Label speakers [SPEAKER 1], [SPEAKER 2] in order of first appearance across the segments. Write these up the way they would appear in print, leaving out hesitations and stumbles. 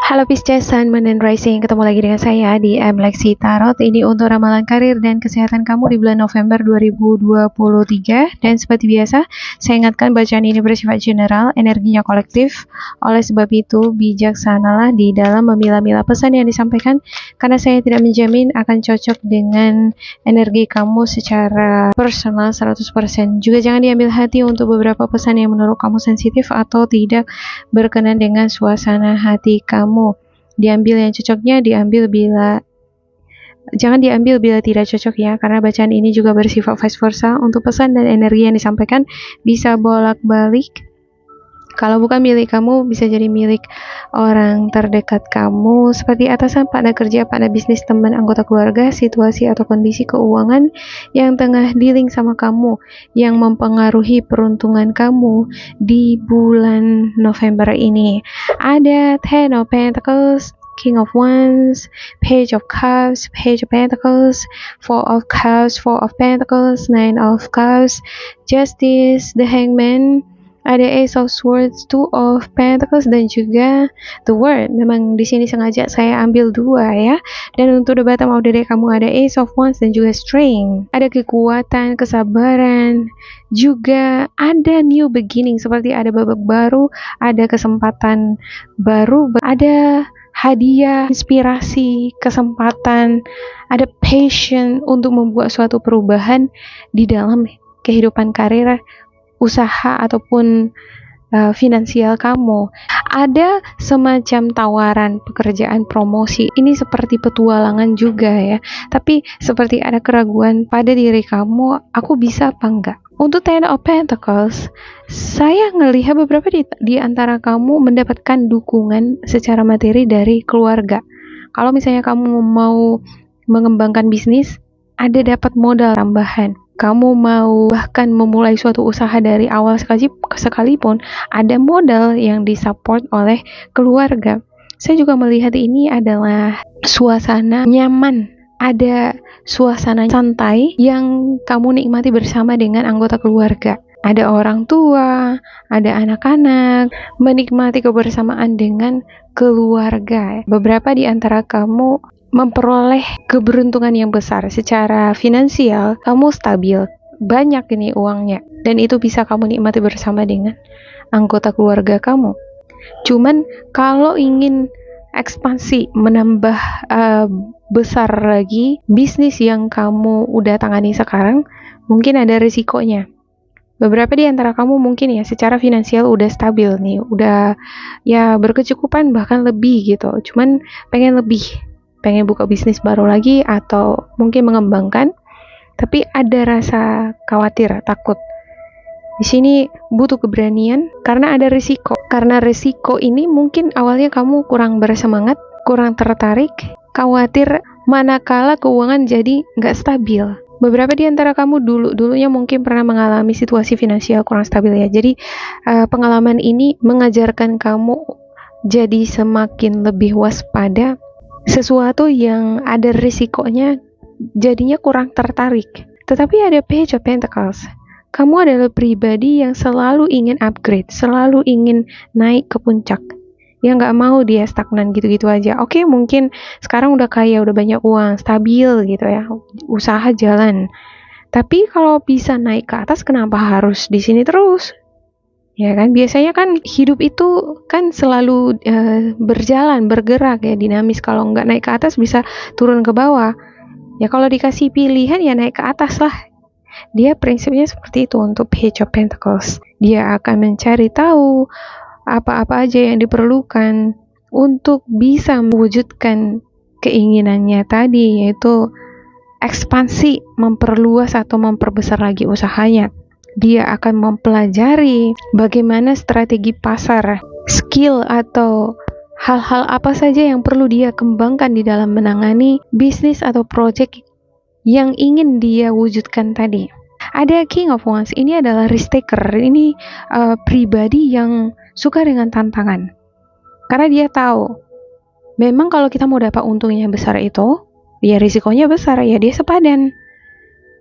[SPEAKER 1] Halo Pisces, Sun, Moon, and Rising. Ketemu lagi dengan saya di Lexi Tarot. Ini untuk ramalan karir dan kesehatan kamu di bulan November 2023. Dan seperti biasa, saya ingatkan bacaan ini bersifat general, energinya kolektif. Oleh sebab itu, bijaksanalah di dalam memilah-milah pesan yang disampaikan, karena saya tidak menjamin akan cocok dengan energi kamu secara personal 100%. Juga jangan diambil hati untuk beberapa pesan yang menurut kamu sensitif atau tidak berkenan dengan suasana hati kamu. Diambil yang cocoknya, jangan diambil bila tidak cocok ya, karena bacaan ini juga bersifat vice versa. Untuk pesan dan energi yang disampaikan bisa bolak-balik. Kalau bukan milik kamu, bisa jadi milik orang terdekat kamu, seperti atasan, partner kerja, partner bisnis, teman, anggota keluarga, situasi atau kondisi keuangan yang tengah dealing sama kamu, yang mempengaruhi peruntungan kamu di bulan November ini. Ada Ten of Pentacles, King of Wands, Page of Cups, Page of Pentacles, Four of Cups, Four of Pentacles, Nine of Cups, Justice, The Hangman. Ada Ace of Swords, Two of Pentacles, dan juga The World. Memang di sini sengaja saya ambil dua ya. Dan untuk the bottom of the deck kamu ada Ace of Wands dan juga Strength. Ada kekuatan, kesabaran, juga ada new beginning, seperti ada babak baru, ada kesempatan baru, ada hadiah, inspirasi, kesempatan, ada passion untuk membuat suatu perubahan di dalam kehidupan karir, usaha ataupun finansial kamu. Ada semacam tawaran pekerjaan, promosi. Ini seperti petualangan juga ya. Tapi seperti ada keraguan pada diri kamu, aku bisa apa enggak? Untuk Ten of Pentacles, saya ngelihat beberapa di antara kamu mendapatkan dukungan secara materi dari keluarga. Kalau misalnya kamu mau mengembangkan bisnis, ada dapat modal tambahan. Kamu mau bahkan memulai suatu usaha dari awal sekalipun, ada modal yang disupport oleh keluarga. Saya juga melihat ini adalah suasana nyaman, ada suasana santai yang kamu nikmati bersama dengan anggota keluarga. Ada orang tua, ada anak-anak, menikmati kebersamaan dengan keluarga. Beberapa di antara kamu memperoleh keberuntungan yang besar secara finansial, kamu stabil, banyak ini uangnya, dan itu bisa kamu nikmati bersama dengan anggota keluarga kamu. Cuman kalau ingin ekspansi, menambah besar lagi bisnis yang kamu udah tangani sekarang, mungkin ada risikonya. Beberapa di antara kamu mungkin ya secara finansial udah stabil nih, udah ya berkecukupan bahkan lebih gitu, cuman pengen buka bisnis baru lagi atau mungkin mengembangkan, tapi ada rasa khawatir, takut. Di sini butuh keberanian karena ada risiko. Karena risiko ini mungkin awalnya kamu kurang bersemangat, kurang tertarik, khawatir manakala keuangan jadi nggak stabil. Beberapa di antara kamu dulunya mungkin pernah mengalami situasi finansial kurang stabil ya. Jadi pengalaman ini mengajarkan kamu jadi semakin lebih waspada. Sesuatu yang ada risikonya jadinya kurang tertarik. Tetapi ada Page of Pentacles. Kamu adalah pribadi yang selalu ingin upgrade, selalu ingin naik ke puncak, yang gak mau dia stagnan gitu-gitu aja. Oke, mungkin sekarang udah kaya, udah banyak uang, stabil gitu ya, usaha jalan. Tapi kalau bisa naik ke atas, kenapa harus di sini terus? Ya kan, biasanya kan hidup itu kan selalu berjalan, bergerak ya, dinamis. Kalau nggak naik ke atas bisa turun ke bawah. Ya kalau dikasih pilihan ya naik ke atas lah. Dia prinsipnya seperti itu untuk Page of Pentacles. Dia akan mencari tahu apa-apa aja yang diperlukan untuk bisa mewujudkan keinginannya tadi, yaitu ekspansi, memperluas atau memperbesar lagi usahanya. Dia akan mempelajari bagaimana strategi pasar, skill atau hal-hal apa saja yang perlu dia kembangkan di dalam menangani bisnis atau project yang ingin dia wujudkan tadi. Ada King of Wands, ini adalah risk taker. Ini pribadi yang suka dengan tantangan. Karena dia tahu, memang kalau kita mau dapat untungnya besar itu, ya risikonya besar, ya dia sepadan.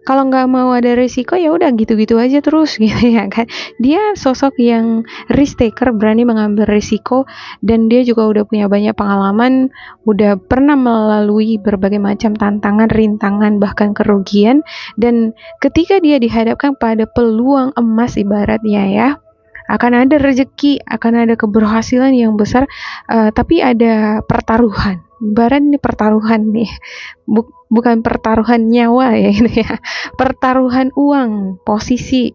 [SPEAKER 1] Kalau nggak mau ada risiko ya udah gitu-gitu aja terus gitu ya kan. Dia sosok yang risk taker, berani mengambil risiko, dan dia juga udah punya banyak pengalaman, udah pernah melalui berbagai macam tantangan, rintangan, bahkan kerugian. Dan ketika dia dihadapkan pada peluang emas ibaratnya ya, akan ada rezeki, akan ada keberhasilan yang besar, tapi ada pertaruhan. Ibarat ini pertaruhan nih, bukan pertaruhan nyawa ya gitu ya, pertaruhan uang, posisi,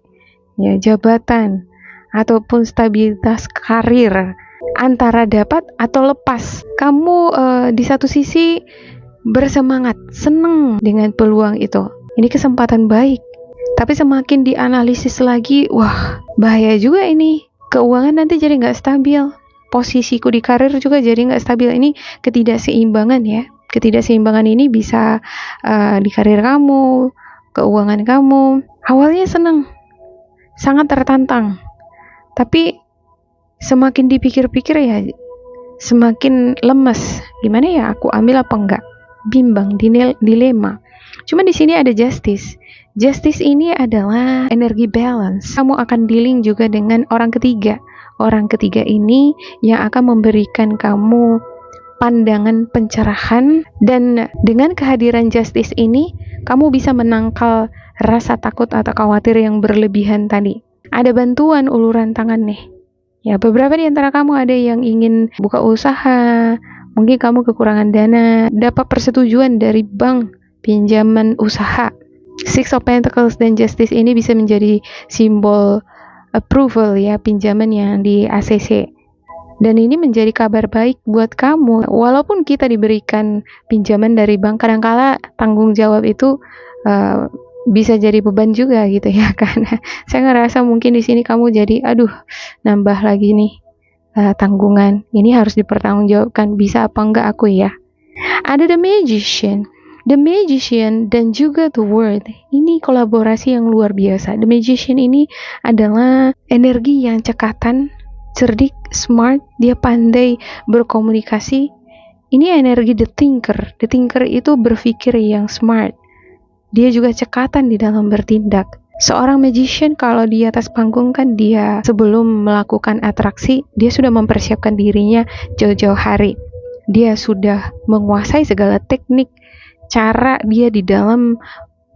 [SPEAKER 1] ya jabatan, ataupun stabilitas karir, antara dapat atau lepas. Kamu di satu sisi bersemangat, seneng dengan peluang itu. Ini kesempatan baik. Tapi semakin dianalisis lagi, wah bahaya juga ini. Keuangan nanti jadi nggak stabil. Posisiku di karir juga jadi nggak stabil. Ini ketidakseimbangan ya. Ketidakseimbangan ini bisa di karir kamu, keuangan kamu. Awalnya senang, sangat tertantang. Tapi semakin dipikir-pikir ya, semakin lemes. Gimana ya, aku ambil apa enggak? Bimbang, dilema. Cuma di sini ada justice. Justice ini adalah energi balance. Kamu akan dealing juga dengan orang ketiga. Orang ketiga ini yang akan memberikan kamu pandangan pencerahan, dan dengan kehadiran justice ini, kamu bisa menangkal rasa takut atau khawatir yang berlebihan tadi. Ada bantuan uluran tangan nih. Ya, beberapa di antara kamu ada yang ingin buka usaha, mungkin kamu kekurangan dana, dapat persetujuan dari bank, pinjaman usaha. Six of Pentacles dan Justice ini bisa menjadi simbol approval ya, pinjaman yang di ACC. Dan ini menjadi kabar baik buat kamu. Walaupun kita diberikan pinjaman dari bank, kadang-kala tanggung jawab itu bisa jadi beban juga gitu ya kan. Saya ngerasa mungkin di sini kamu jadi nambah lagi nih tanggungan. Ini harus dipertanggungjawabkan, bisa apa enggak aku ya. Ada The Magician. The Magician dan juga The World, ini kolaborasi yang luar biasa. The Magician ini adalah energi yang cekatan, cerdik, smart, dia pandai berkomunikasi. Ini energi The Thinker. The Thinker itu berpikir yang smart. Dia juga cekatan di dalam bertindak. Seorang magician kalau di atas panggung kan dia sebelum melakukan atraksi, dia sudah mempersiapkan dirinya jauh-jauh hari. Dia sudah menguasai segala teknik, cara dia di dalam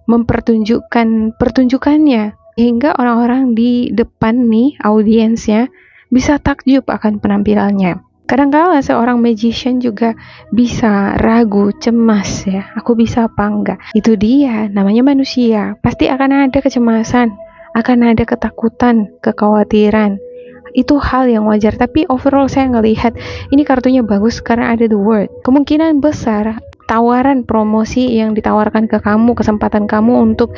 [SPEAKER 1] mempertunjukkan pertunjukannya, hingga orang-orang di depan nih, audiensnya, bisa takjub akan penampilannya. Kadang-kala seorang magician juga bisa ragu, cemas ya, aku bisa apa enggak. Itu dia, namanya manusia. Pasti akan ada kecemasan, akan ada ketakutan, kekhawatiran. Itu hal yang wajar, tapi overall saya ngelihat ini kartunya bagus karena ada The World. Kemungkinan besar tawaran promosi yang ditawarkan ke kamu, kesempatan kamu untuk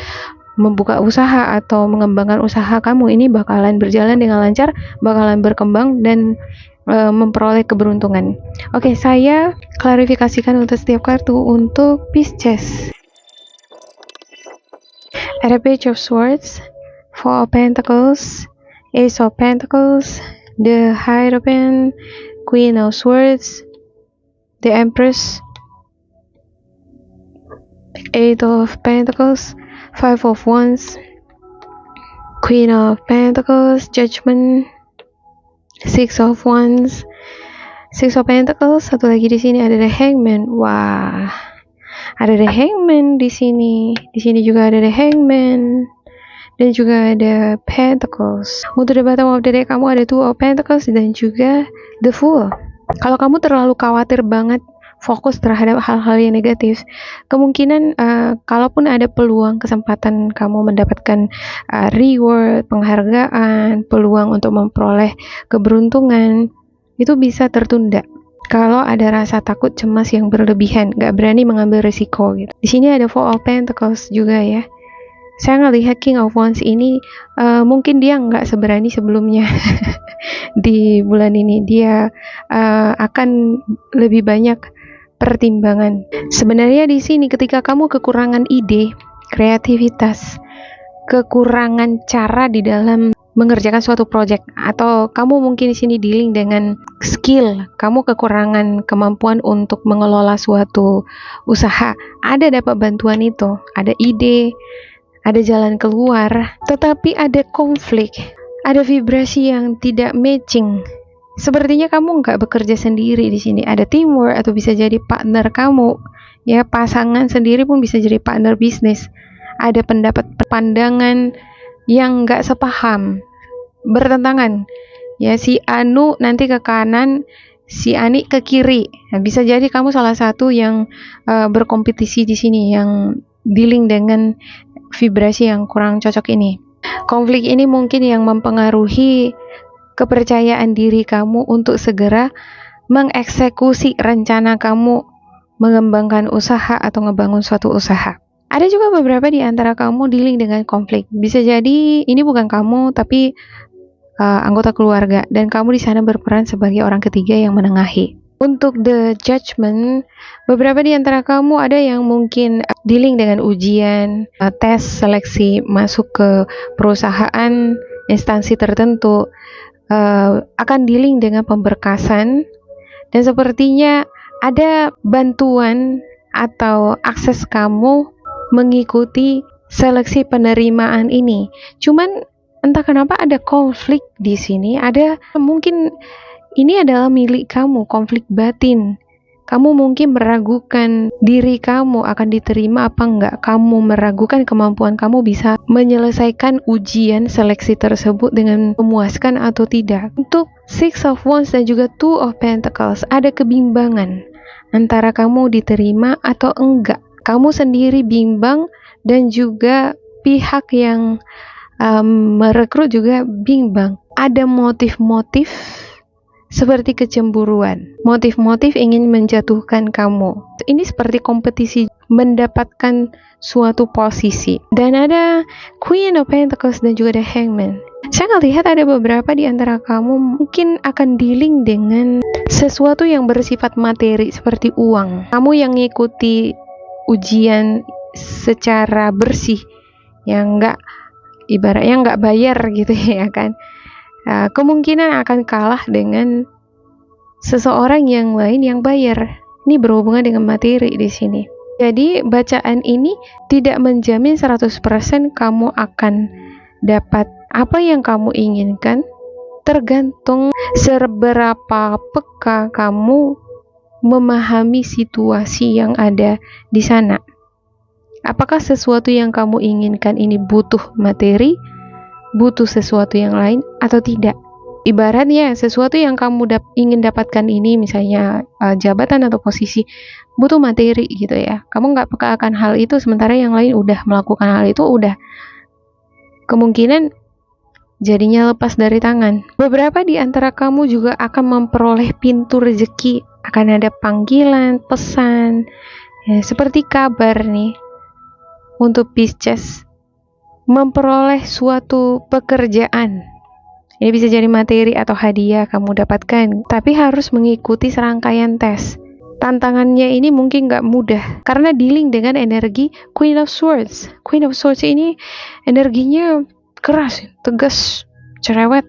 [SPEAKER 1] membuka usaha atau mengembangkan usaha kamu ini bakalan berjalan dengan lancar, bakalan berkembang dan memperoleh keberuntungan. Oke, saya klarifikasikan untuk setiap kartu. Untuk Pisces, ada Page of Swords, Four of Pentacles, Ace of Pentacles, the Hierophant, Queen of Swords, the Empress, Eight of Pentacles, Five of Wands, Queen of Pentacles, Judgment, Six of Wands, Six of Pentacles. Satu lagi di sini ada The Hangman. Wah, ada The Hangman di sini. Di sini juga ada The Hangman. Dan juga ada Pentacles. Untuk the bottom of the deck kamu ada Two of Pentacles dan juga The Fool. Kalau kamu terlalu khawatir banget fokus terhadap hal-hal yang negatif, kemungkinan kalaupun ada peluang, kesempatan kamu mendapatkan reward, penghargaan, peluang untuk memperoleh keberuntungan, itu bisa tertunda kalau ada rasa takut, cemas yang berlebihan, gak berani mengambil risiko gitu. Di sini ada Four of Pentacles juga ya. Saya ngelihat King of Wands ini mungkin dia nggak seberani sebelumnya. Di bulan ini dia akan lebih banyak pertimbangan. Sebenarnya di sini ketika kamu kekurangan ide, kreativitas, kekurangan cara di dalam mengerjakan suatu project, atau kamu mungkin di sini dealing dengan skill, kamu kekurangan kemampuan untuk mengelola suatu usaha, ada dapat bantuan itu, ada ide, ada jalan keluar, tetapi ada konflik, ada vibrasi yang tidak matching. Sepertinya kamu nggak bekerja sendiri di sini. Ada teamwork atau bisa jadi partner kamu. Ya, pasangan sendiri pun bisa jadi partner bisnis. Ada pendapat pandangan yang nggak sepaham, bertentangan. Ya, si Anu nanti ke kanan, si Ani ke kiri. Nah, bisa jadi kamu salah satu yang berkompetisi di sini, yang dealing dengan vibrasi yang kurang cocok ini. Konflik ini mungkin yang mempengaruhi kepercayaan diri kamu untuk segera mengeksekusi rencana kamu mengembangkan usaha atau ngebangun suatu usaha. Ada juga beberapa di antara kamu dealing dengan konflik. Bisa jadi ini bukan kamu, tapi anggota keluarga, dan kamu di sana berperan sebagai orang ketiga yang menengahi. Untuk the judgment, beberapa di antara kamu ada yang mungkin dealing dengan ujian, tes seleksi masuk ke perusahaan, instansi tertentu, akan dealing dengan pemberkasan, dan sepertinya ada bantuan atau akses kamu mengikuti seleksi penerimaan ini. Cuman entah kenapa ada konflik di sini, ada mungkin ini adalah milik kamu, konflik batin. Kamu mungkin meragukan diri kamu akan diterima apa enggak. Kamu meragukan kemampuan kamu bisa menyelesaikan ujian seleksi tersebut dengan memuaskan atau tidak. Untuk Six of Wands dan juga Two of Pentacles, ada kebimbangan antara kamu diterima atau enggak. Kamu sendiri bimbang dan juga pihak yang merekrut juga bimbang. Ada motif-motif seperti kecemburuan, motif-motif ingin menjatuhkan kamu. Ini seperti kompetisi mendapatkan suatu posisi. Dan ada Queen of Pentacles dan juga ada Hangman. Saya ngelihat ada beberapa di antara kamu mungkin akan dealing dengan sesuatu yang bersifat materi seperti uang. Kamu yang ngikuti ujian secara bersih, yang enggak ibaratnya nggak bayar gitu ya kan. Kemungkinan akan kalah dengan seseorang yang lain yang bayar. Ini berhubungan dengan materi di sini. Jadi bacaan ini tidak menjamin 100% kamu akan dapat apa yang kamu inginkan, tergantung seberapa peka kamu memahami situasi yang ada di sana. Apakah sesuatu yang kamu inginkan ini butuh materi, butuh sesuatu yang lain, atau tidak? Ibaratnya sesuatu yang kamu ingin dapatkan ini, misalnya jabatan atau posisi, butuh materi gitu ya. Kamu nggak peka akan hal itu, sementara yang lain udah melakukan hal itu, udah kemungkinan jadinya lepas dari tangan. Beberapa di antara kamu juga akan memperoleh pintu rezeki, akan ada panggilan, pesan, ya, seperti kabar nih. Untuk Pisces, memperoleh suatu pekerjaan. Ini bisa jadi materi atau hadiah kamu dapatkan, tapi harus mengikuti serangkaian tes. Tantangannya ini mungkin gak mudah, karena dealing dengan energi Queen of Swords. Queen of Swords ini energinya keras, tegas, cerewet,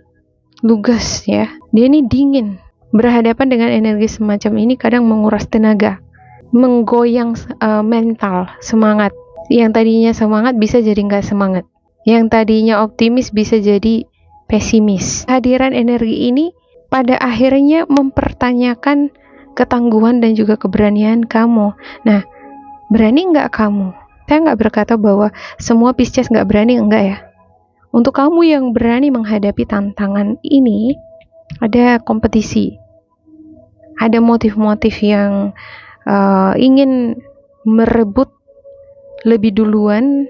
[SPEAKER 1] lugas ya. Dia ini dingin. Berhadapan dengan energi semacam ini kadang menguras tenaga, menggoyang mental, semangat. Yang tadinya semangat bisa jadi nggak semangat. Yang tadinya optimis bisa jadi pesimis. Kehadiran energi ini pada akhirnya mempertanyakan ketangguhan dan juga keberanian kamu. Nah, berani nggak kamu? Saya nggak berkata bahwa semua Pisces nggak berani, enggak ya. Untuk kamu yang berani menghadapi tantangan ini, ada kompetisi. Ada motif-motif yang ingin merebut lebih duluan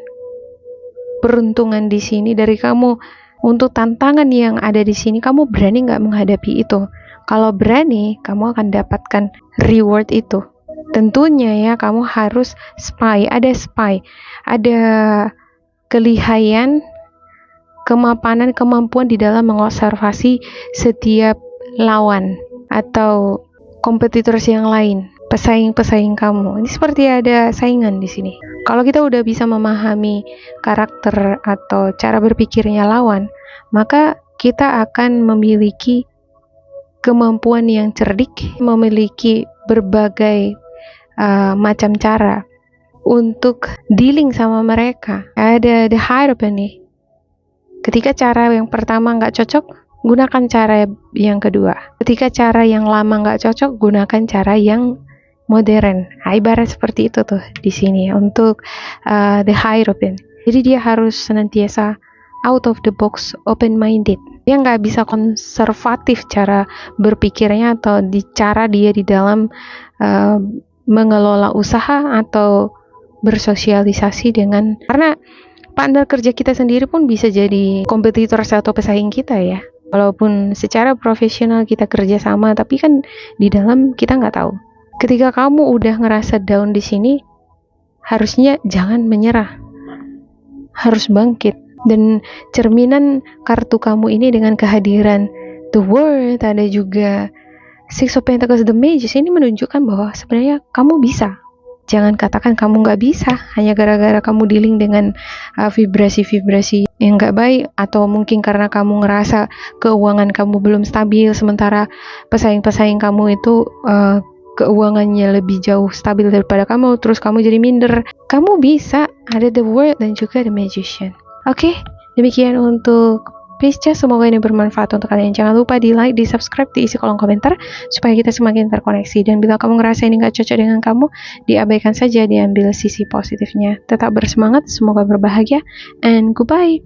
[SPEAKER 1] peruntungan di sini dari kamu. Untuk tantangan yang ada di sini, kamu berani nggak menghadapi itu? Kalau berani, kamu akan dapatkan reward itu. Tentunya ya, kamu harus spy, ada kelihayan, kemapanan, kemampuan di dalam mengobservasi setiap lawan atau kompetitor yang lain, pesaing-pesaing kamu. Ini seperti ada saingan di sini. Kalau kita udah bisa memahami karakter atau cara berpikirnya lawan, maka kita akan memiliki kemampuan yang cerdik, memiliki berbagai macam cara untuk dealing sama mereka. Ada the Hierophant nih. Ketika cara yang pertama nggak cocok, gunakan cara yang kedua. Ketika cara yang lama nggak cocok, gunakan cara yang modern. Nah, ibarat seperti itu tuh di sini untuk the Hierophant. Jadi dia harus senantiasa out of the box, open-minded. Dia nggak bisa konservatif cara berpikirnya atau cara dia di dalam mengelola usaha atau bersosialisasi dengan, karena partner kerja kita sendiri pun bisa jadi kompetitor atau pesaing kita ya. Walaupun secara profesional kita kerja sama, tapi kan di dalam kita nggak tahu. Ketika kamu udah ngerasa down di sini, harusnya jangan menyerah, harus bangkit. Dan cerminan kartu kamu ini dengan kehadiran The World, ada juga Six of Pentacles, The Magus, ini menunjukkan bahwa sebenarnya kamu bisa. Jangan katakan kamu nggak bisa hanya gara-gara kamu dealing dengan vibrasi-vibrasi yang nggak baik, atau mungkin karena kamu ngerasa keuangan kamu belum stabil, sementara pesaing-pesaing kamu itu keuangannya lebih jauh stabil daripada kamu, terus kamu jadi minder. Kamu bisa, ada The World dan juga The Magician. Oke, demikian untuk Pisces, semoga ini bermanfaat untuk kalian. Jangan lupa di like, di subscribe, diisi kolom komentar supaya kita semakin terkoneksi. Dan bila kamu ngerasa ini gak cocok dengan kamu, diabaikan saja, diambil sisi positifnya. Tetap bersemangat, semoga berbahagia, and goodbye.